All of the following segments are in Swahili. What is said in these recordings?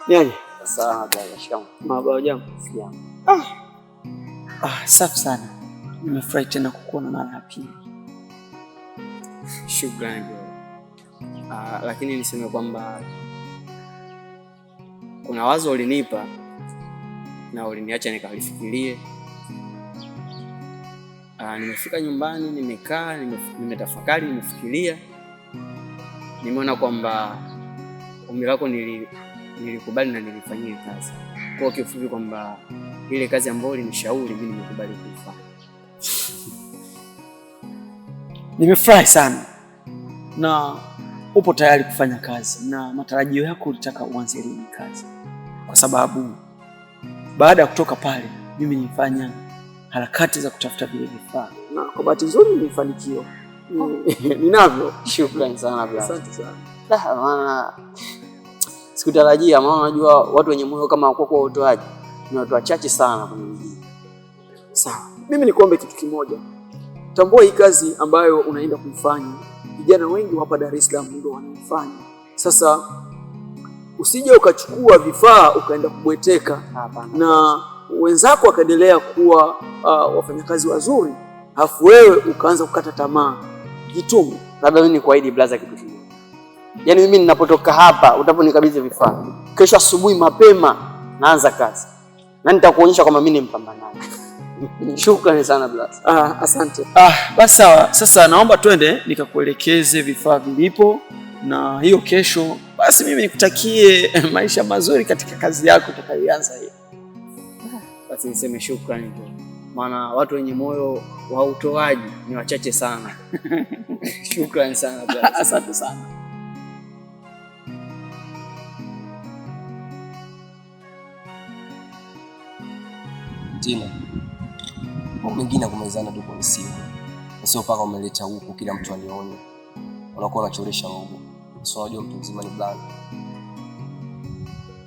Yaani, sawa bwana, shikamoo. Mabao jambo. Sijambo. Safi sana. Nimefurahi tena kukuona mara ya pili. Shukrani. Lakini niseme kwamba kuna wazo ulinipa na uliniacha nikalifikirie. Nimefika nyumbani, nimekaa, nimetafakari, nimefikiria. Nimeona kwamba ombi lako nilikubali na nilifanyia kazi. Kwa kifupi kwamba ile kazi ambayo ulinishauri mimi nimekubali kuifanya. Nimefurahi sana. Na upo tayari kufanya kazi na matarajio yako ulitaka uanze lini kazi. Kwa sababu baada ya kutoka pale mimi nilifanya harakati za kutafuta vile vifaa. Na kwa bahati nzuri nilifanikiwa. Ninavyo. Shukrani sana bwana. Asante sana. Maana sikutarajia, maana unajua watu wenye moyo kama wako kwa utoaji ni watu wachache sana kwenye mji. Sawa. Mimi nikuombe kitu kimoja. Tambua hii kazi ambayo unaenda kuifanya, vijana wengi hapa Dar es Salaam ndio wanaifanya. Sasa usije ukachukua vifaa ukaenda kubweteka. Hapana. Na wenzako wakaendelea kuwa wafanyakazi wazuri, afu wewe ukaanza kukata tamaa. Jitume. Labda mimi nikuahidi blaza kitu kimoja. Yaani mimi ninapotoka hapa utaponikabidhi vifaa, kesho asubuhi mapema naanza kazi. Na nitakuonyesha kwamba mimi ni mpambanaji. Shukrani sana blaza. Asante. Basi sawa. Sasa naomba twende nikakuelekeze vifaa vilipo, na hiyo kesho basi mimi nikutakie maisha mazuri katika kazi yako utakayoanza hiyo. Basi niseme shukrani tu. Maana watu wenye moyo wa utoaji ni wachache sana. Shukrani sana blaza. Asante sana. Tina, mambo mengine kumezana tu kwa simu. Sio paka umeleta huko kila mtu alione. Unakuwa unachoresha Mungu. Sio unajua mtu mzima ni blanda.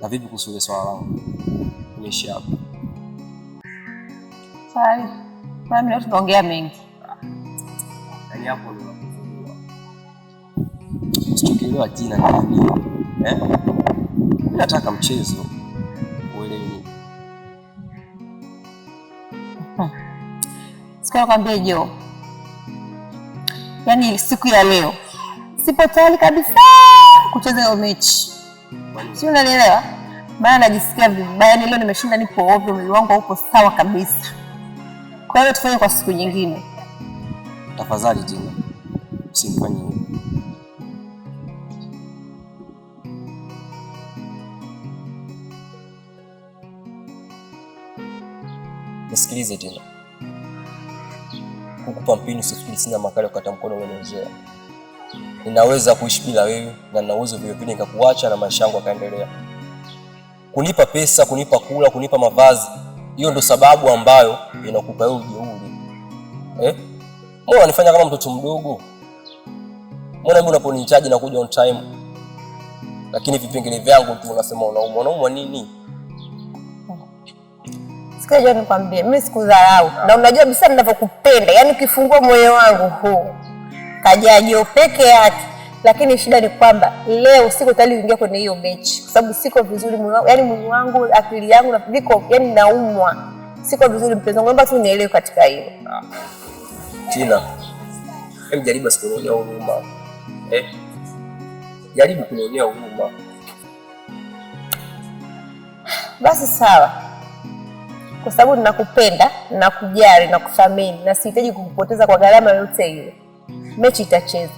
Na vipi kuhusu ile swala langu? Nimeisha hapo. Sawa. Mimi leo tunaongea mengi. Yaani hapo ndio nakuzungua. Usichokelewa Tina ni nini? Mimi nataka mchezo. Uelewe nini? Sikia kwambie Jo. Yaani siku ya leo sipo tayari kabisa kucheza hiyo mechi. Si unanielewa? Maana najisikia vibaya, leo nimeshinda nipo ovyo, mwili wangu haupo sawa kabisa. Kwa hiyo tufanye kwa siku nyingine. Tafadhali Tina. Usinifanye hivyo. Nisikilize Tina. Kukupa mpini usifikiri sina makali ukata mkono unaozoea. Ninaweza kuishi bila wewe na nina uwezo vile vile nikakuacha na maisha yangu yakaendelea. Kunipa pesa, kunipa kula, kunipa mavazi, hiyo ndio sababu ambayo inakupa wewe ujeuri. Mbona unanifanya kama mtoto mdogo? Mbona mimi unaponihitaji na kuja on time? Lakini vipengele vyangu tu unasema unaumwa nini? Sikia nikwambie, mimi sikudharau. Na unajua bisa ninavyokupenda. Yaani ukifungua moyo wangu huu kajajo peke yake. Lakini shida ni kwamba leo siko tayari kuingia kwenye hiyo mechi kwa sababu siko vizuri mwili wangu. Yaani mwili wangu, akili yangu na viko yaani naumwa. Siko vizuri mpenzi wangu. Naomba tu nielewe katika hilo. Tina, hebu jaribu kunionea huruma. Jaribu kunionea huruma. Basi sawa. Kwa sababu ninakupenda, ninakujali, nakuthamini na sihitaji kukupoteza kwa gharama yoyote ile. Mechi itachezwa.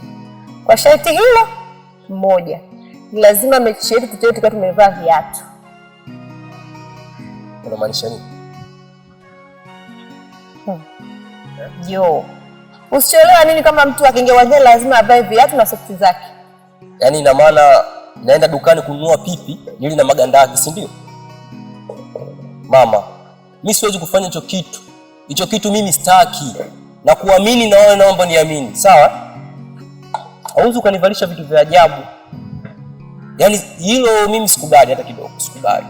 Kwa sharti hilo moja. Lazima mechi yetu tutoe tukiwa tumevaa viatu. Unamaanisha nini? Jo. Usichelewa nini kama mtu akiingia uwanjani lazima avae viatu na soksi zake. Yaani ina maana naenda dukani kununua pipi nili na maganda yake, si ndio? Mama, Mimi siwezi kufanya hicho kitu. Hicho kitu mimi sitaki. Na kuamini na wewe naomba niamini. Sawa? Hauwezi ukanivalisha vitu vya ajabu. Yaani hilo mimi sikubali hata kidogo, sikubali.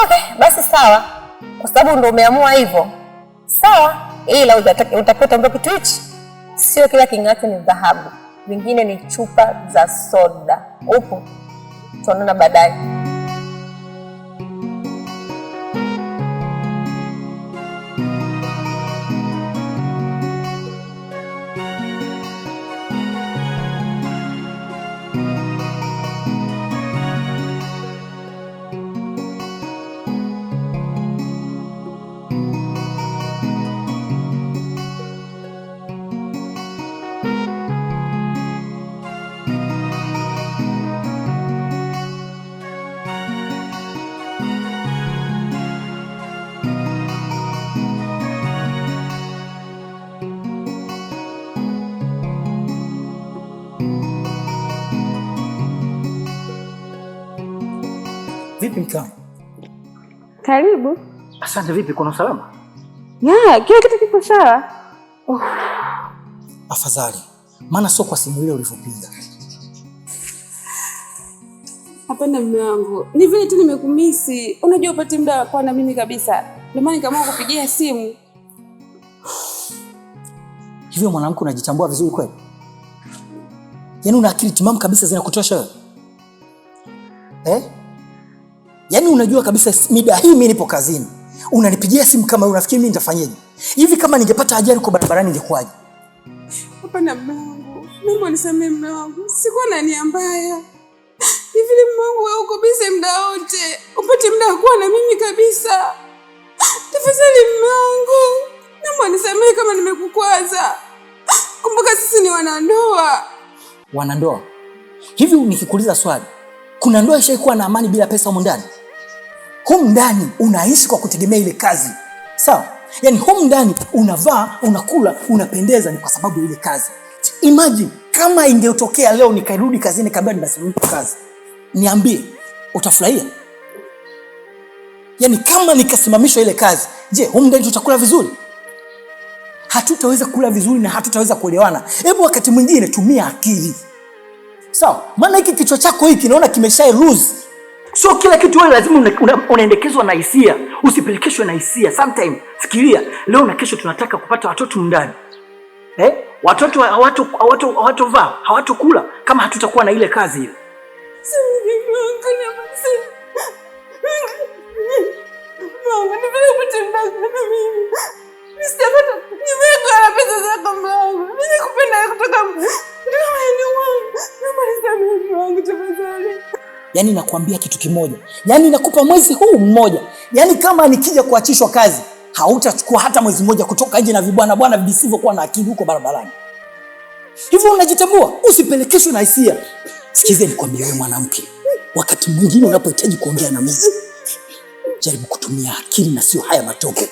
Okay, basi sawa. Kwa sababu ndio umeamua hivyo. Sawa, ila utakuta kitu hichi. Sio kila king'ato ni dhahabu. Vingine ni chupa za soda. Upo? Tuonana baadaye. Vipi mkao? Karibu. Asante. Vipi, kuna usalama? Ya, kila kitu kipo sawa. Afadhali. Maana sio kwa simu ile ulivyopiga. Hapana mume wangu. Ni vile tu nimekumisi. Unajua upate muda wa kuwa na mimi kabisa. Ndio maana nikaamua kupigia simu. Hivyo mwanamke unajitambua vizuri kweli? Yaani una akili timamu kabisa zinakutosha wewe? Yaani unajua kabisa mida hii mimi nipo kazini. Unanipigia simu kama unafikiri mimi nitafanyaje? Hivi kama ningepata ajali kwa barabarani ingekuwaje? Hapana mume wangu. Naomba unisamehe mume wangu. Sikuwa na nia mbaya. Ni vile mume wangu wewe uko busy muda wote. Upate muda wa kuwa na mimi kabisa. Tafadhali mume wangu. Naomba unisamehe kama nimekukwaza. Kumbuka sisi ni wanandoa. Wanandoa? Hivi nikikuuliza swali, kuna ndoa ishaikuwa na amani bila pesa humu ndani? Humu ndani unaishi kwa kutegemea ile kazi. Sawa? Yaani humu ndani unavaa, unakula, unapendeza ni kwa sababu ile kazi. Imagine kama ingetokea leo nikarudi kazini kabla nimesimama kazi. Niambie, utafurahia? Yaani kama nikasimamishwa ile kazi, je, humu ndani tutakula vizuri? Hatutaweza kula vizuri na hatutaweza kuelewana. Hebu wakati mwingine tumia akili. Sawa? Maana hiki kichwa chako hiki naona kimesha lose. Sio kila kitu wewe lazima unaendekezwa na hisia. Usipelekeshwe na hisia. Sometimes fikiria, leo na kesho tunataka kupata watoto ndani. Watoto hawatakula kama hatutakuwa na ile kazi ile. Yaani nakwambia kitu kimoja. Yaani nakupa mwezi huu mmoja. Yaani kama nikija kuachishwa kazi, hautachukua hata mwezi mmoja kutoka nje na vibwana visivyokuwa na akili huko barabarani. Hivyo unajitambua, usipelekeshwe na hisia. Sikize nikwambie wewe mwanamke, wakati mwingine unapohitaji kuongea na mimi, jaribu kutumia akili na sio haya matope.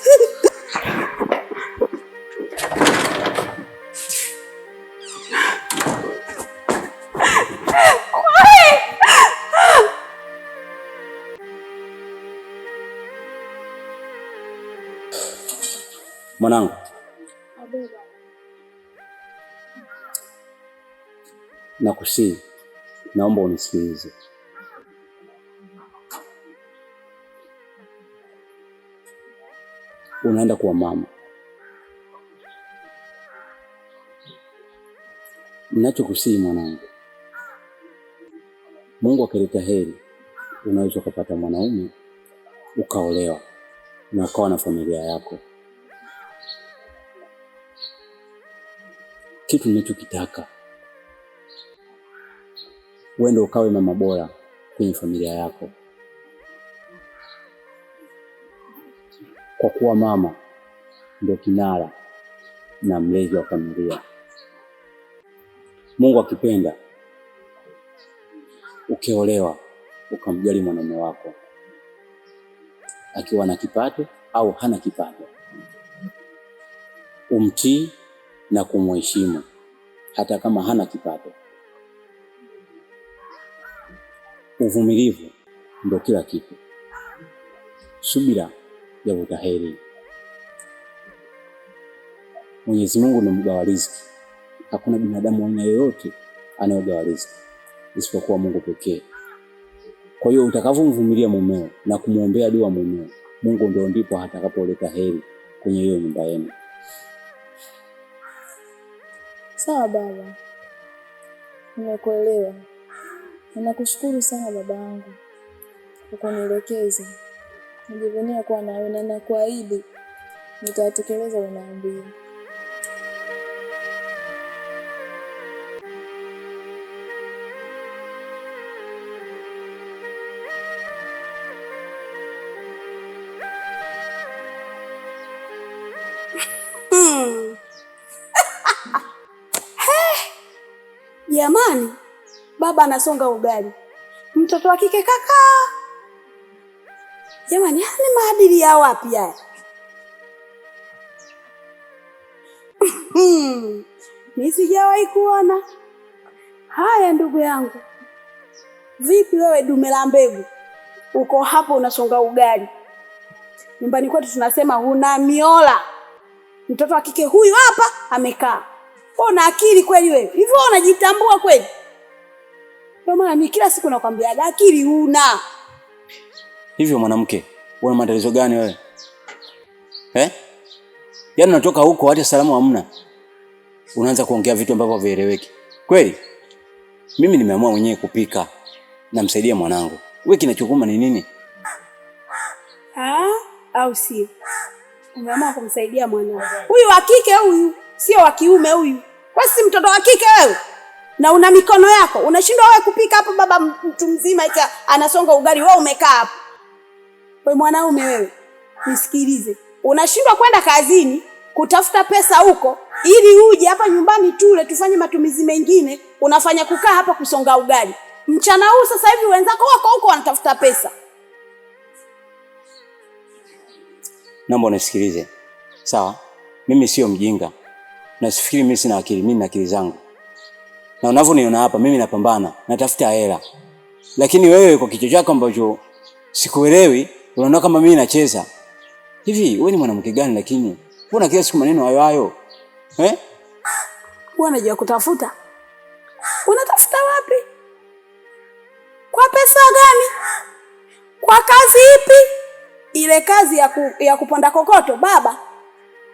Mwanangu, nakusihi, naomba unisikilize. Unaenda kuwa mama. Ninachokusihi mwanangu, Mungu akileta heri, unaweza kupata mwanaume, ukaolewa na ukawa na familia yako. Kitu ninachokitaka, uende ukawe mama bora kwenye familia yako. Kwa kuwa mama ndio kinara na mlezi wa familia. Mungu akipenda, ukiolewa ukamjali mwanaume wako, akiwa na kipato au hana kipato, umtii na kumheshimu hata kama hana kipato. Uvumilivu ndio kila kitu. subira yavuta heri. Mwenyezi Mungu ni mgawa riziki. Hakuna binadamu aina yoyote anayegawa riziki isipokuwa Mungu pekee. Kwa hiyo utakavomvumilia mumeo na kumwombea dua mumeo, Mungu ndio ndipo atakapoleta heri kwenye hiyo nyumba yenu. Sawa baba, nimekuelewa. Ninakushukuru sana baba yangu kwa kunielekeza. Nijivunia kuwa nawe na nakuahidi nitatekeleza unaambia. Jamani, baba anasonga ugali, mtoto wa kike kaka. Jamani, haya ni maadili ya wapi haya? Mimi sijawahi kuona haya. Ndugu yangu, vipi wewe dume la mbegu, uko hapo unasonga ugali? Nyumbani kwetu tunasema huna miola. Mtoto wa kike huyu hapa amekaa. Una akili kweli wewe? Hivyo unajitambua kweli? Ndio maana mimi kila siku nakwambia akili huna. Hivyo mwanamke, una matatizo gani wewe? Yaani unatoka huko hata salamu hamna. Unaanza kuongea vitu ambavyo havieleweki. Kweli? Mimi nimeamua mwenyewe kupika na msaidia mwanangu. Wewe kinachokuma ni nini? Au sio? Umeamua kumsaidia mwanangu. Huyu wa kike huyu, sio wa kiume huyu. Kwa si mtoto wa kike wewe? Na una mikono yako, unashindwa wewe kupika hapo? Baba mtu mzima ita anasonga ugali, wewe umekaa hapo. Wewe mwanaume wewe, nisikilize. Unashindwa kwenda kazini kutafuta pesa huko ili uje hapa nyumbani tule tufanye matumizi mengine, unafanya kukaa hapa kusonga ugali. Mchana huu sasa hivi wenzako wako huko wanatafuta pesa. Naomba unisikilize. Sawa? Mimi sio mjinga. Na sifikiri mimi sina akili, mimi na akili zangu. Na unavyoniona hapa mimi napambana, natafuta hela. Lakini wewe kwa kichwa chako ambacho sikuelewi, unaona kama mimi nacheza. Hivi wewe ni mwanamke gani lakini? Mbona kila siku maneno hayo hayo? Wewe unajua kutafuta? Unatafuta wapi? Kwa pesa gani? Kwa kazi ipi? Ile kazi ya kuponda kokoto baba.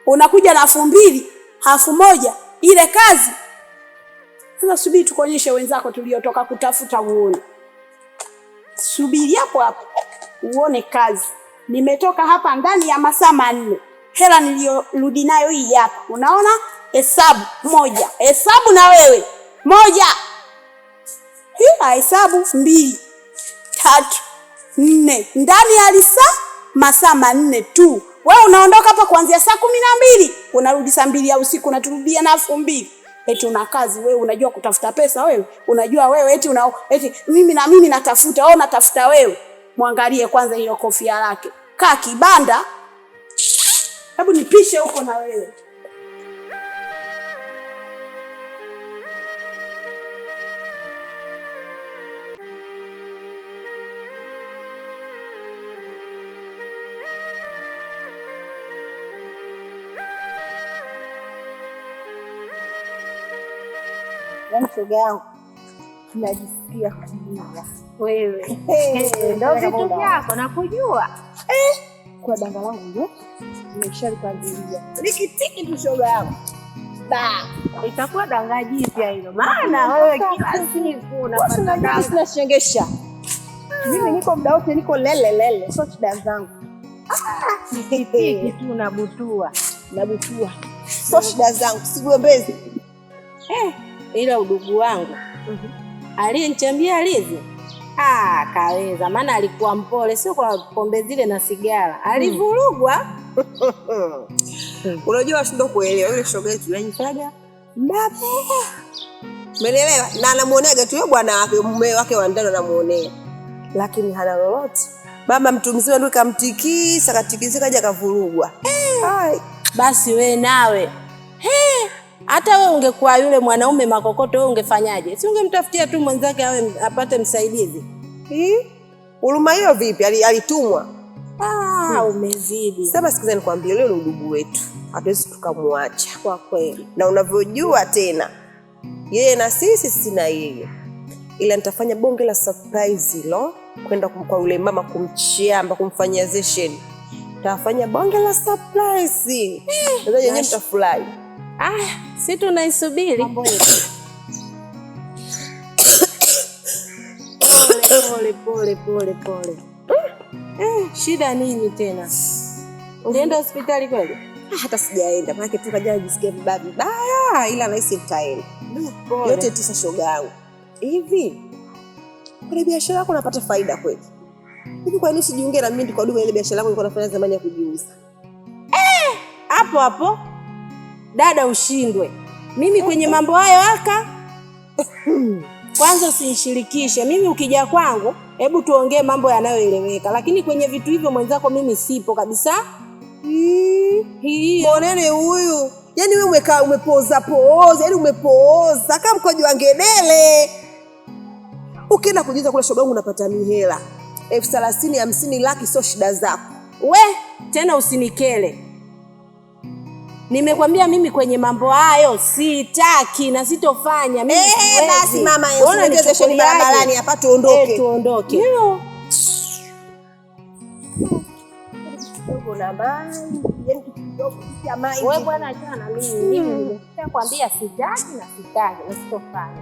Unakuja na 2,000, 1,000 ile kazi. Sasa subiri tukuonyeshe wenzako tuliotoka kutafuta uone. Subiri hapo hapo uone kazi. Nimetoka hapa ndani ya masaa 4. Hela niliyorudi nayo hii hapa. Unaona? Hesabu 1. Hesabu na wewe. 1. Hii hesabu 2, 3, 4. Ndani ya masaa 4 tu. Wewe unaondoka hapa kuanzia saa 12, unarudi saa 2 ya usiku, unaturudia na 2,000. Eti una kazi wewe, unajua kutafuta pesa wewe? Unajua wewe eti mimi natafuta, au natafuta wewe? Muangalie kwanza hiyo kofia lake. Kaa kibanda. Hebu nipishe huko na wewe. Shoga yangu, najisikia kulia. Wewe. Ndio vitu vyako nakujua. Kwa danga langu ndio nimeshalipangilia. Nikitiki tu shoga yangu. Itakuwa danga jipya hilo. Maana wewe kila siku unapata danga. Tunashengesha. Mimi niko muda wote niko lele. Sio shida zangu. Nikitiki tu nabutua. Sio shida zangu, sigombezi. Ila udugu wangu aliyenichambia alizi kaweza, maana alikuwa mpole, sio kwa pombe zile na sigara. Alivurugwa. Unajua washindo kuelewa yule shoga yetu yanifanya mbabe. Umeelewa? Na anamuonea tu yule bwana wake, mume wake wa ndani anamuonea. Lakini hana lolote. Baba mtu mzima ndio kamtikisa, katikisa kaja kavurugwa. Basi we nawe. Hata wewe ungekuwa yule mwanaume makokoto, wewe ungefanyaje? Si ungemtafutia tu mwenzake apate msaidizi? Huruma hiyo vipi? Alitumwa. Umezidi. Sasa sikiza nikwambie, leo ni udugu wetu, hatuwezi tukamwacha Kwa kweli. na unavyojua tena yeye na sisi na yeye, ila nitafanya bonge la surprise hilo kwenda kwa yule mama kumchiamba, kumfanyia zesheni. Tafanya bonge la surprise. Ndio yenyewe mtafurahi. Si tunaisubiri. Pole. Shida nini tena? Ulienda hospitali kweli? Hata sijaenda, maana tu kaja nisikie vibaya, ila nahisi nitaenda. Yote tisa shoga yangu. Hivi kwenye biashara yako unapata faida kweli? Hivi kwa nini usijiunge na mimi kwa duka ile biashara yako ilikuwa nafanya zamani ya kujiuza? Hapo dada, ushindwe. Mimi kwenye mambo hayo kwanza usinishirikishe. Mimi ukija kwangu, hebu tuongee mambo yanayoeleweka. Lakini kwenye vitu hivyo mwenzako mimi sipo kabisa. Monene huyu. Yaani wewe umekaa umepooza, yaani umepooza kama mkojo wa ngedele. Ukienda kujiuza kule shoga yangu unapata mihela 30,000, 50 laki, sio shida zako. Tena usinikele. Nimekwambia mimi kwenye mambo hayo sitaki na sitofanya. Mimi siwezi. Basi mama, usiongeze sheni barabarani hapa, tuondoke. Tuondoke. Kidogo na mai, yani kidogo ya mai. Wewe bwana, achana na mimi. Mimi nimekuambia sitaki na sitofanya.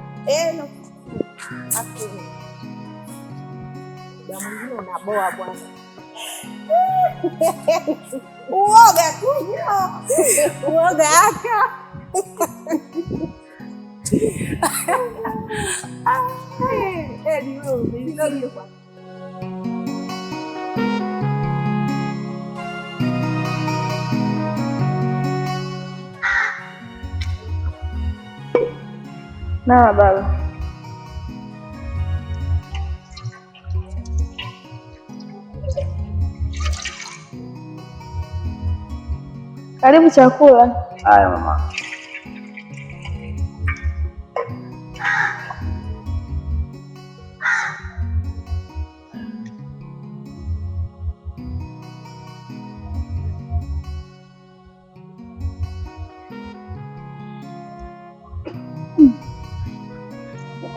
No. Ya mwingine unaboa bwana. Uoga tu. Uoga aka. Na baba. Karibu chakula. Haya mama.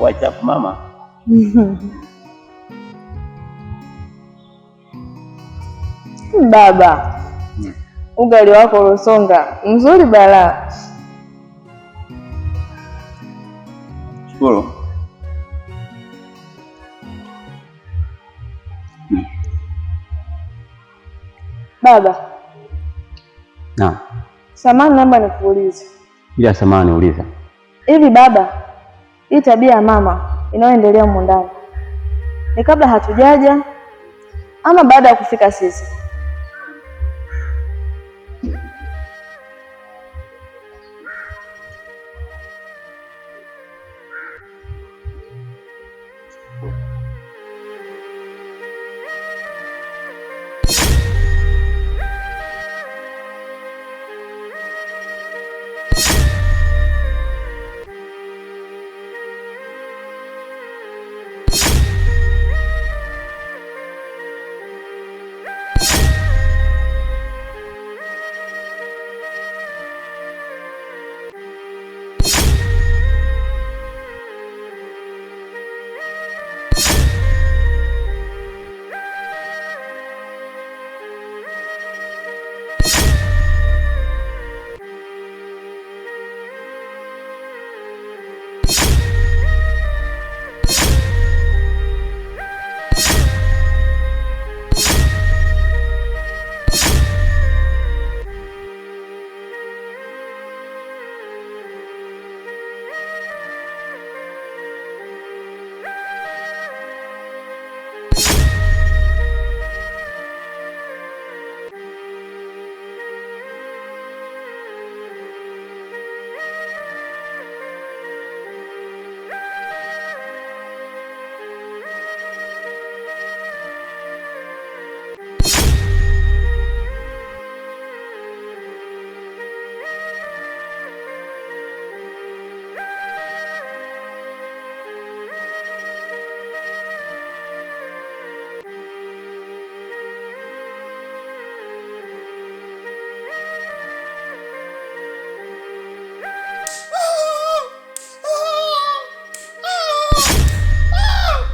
Wacha mama. Baba. Ugali wako ulosonga mzuri balaa. Shukuru. Baba. Na. Samahani, naomba nikuulize. Bila samahani, uliza. Hivi baba, hii tabia ya mama inayoendelea humu ndani ni kabla hatujaja ama baada ya kufika sisi?